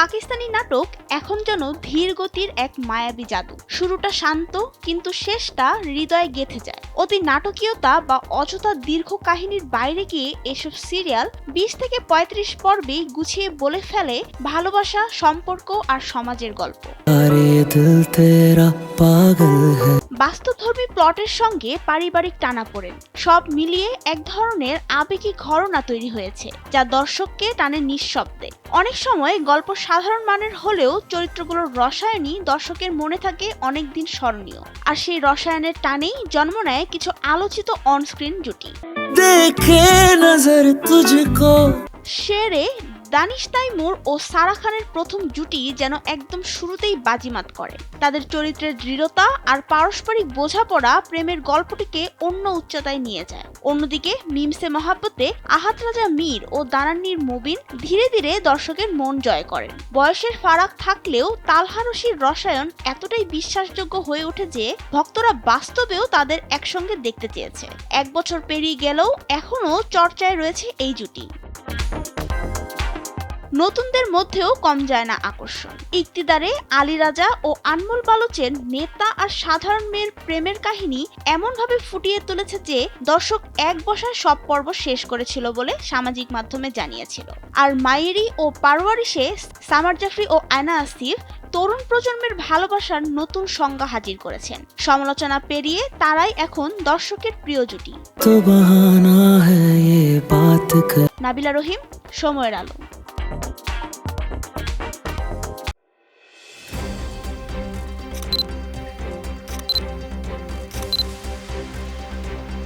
পাকিস্তানি নাটক এখন যেন ধীর গতির এক মায়াবী জাদু। শুরুটা শান্ত, কিন্তু শেষটা হৃদয়ে গেঁথে যায়। অতি নাটকীয়তা বা অযথা দীর্ঘ কাহিনীর বাইরে গিয়ে এসব সিরিয়াল ২০ থেকে ৩৫ পর্বেই গুছিয়ে বলে ফেলে ভালোবাসা, সম্পর্ক আর সমাজের গল্প। বাস্তবধর্মী প্লটের সঙ্গে পারিবারিক টানাপোড়েন সব মিলিয়ে এক ধরনের আবেগী ঘরনা তৈরি হয়েছে, যা দর্শককে টানে নিঃশব্দে। অনেক সময় গল্প সাধারণ মানের হলেও চরিত্রগুলোর রসায়নই দর্শকের মনে থাকে অনেকদিন স্মরণীয়। আর সেই রসায়নের টানেই জন্ম নেয় কিছু আলোচিত অনস্ক্রিন জুটি। শেরে দানিশ তাইমুর ও সারা খানের প্রথম জুটি যেন একদম শুরুতেই বাজিমাত করে। তাদের চরিত্রের দৃঢ়তা আর পারস্পরিক বোঝাপড়া প্রেমের গল্পটিকে অন্য উচ্চতায় নিয়ে যায়। অন্যদিকে মিমসে মহাব্বতে আহাত রাজা মীর ও দানান্নির মুবিন ধীরে ধীরে দর্শকের মন জয় করেন। বয়সের ফারাক থাকলেও তালহারসির রসায়ন এতটাই বিশ্বাসযোগ্য হয়ে ওঠে যে ভক্তরা বাস্তবেও তাদের একসঙ্গে দেখতে চেয়েছে। ১ বছর পেরিয়ে গেলেও এখনও চর্চায় রয়েছে এই জুটি। নতুনদের মধ্যেও কম যায় না আকর্ষণ। ইকতিদারে আলী রাজা ও আনমোল বালুচের নেতা আর সাধারণ মেয়ের প্রেমের কাহিনী এমনভাবে ফুটিয়ে তুলেছে যে দর্শক এক বসায় সব পর্ব শেষ করেছিল বলে সামাজিক মাধ্যমে জানিয়েছিল। আর মায়েরি ও পারওয়ারিশে সামার জাফরি ও আয়না আসিফ তরুণ প্রজন্মের ভালোবাসার নতুন সংজ্ঞা হাজির করেছেন। সমালোচনা পেরিয়ে তারাই এখন দর্শকের প্রিয় জুটি। নাবিলা রহিম, সময়ের আলো।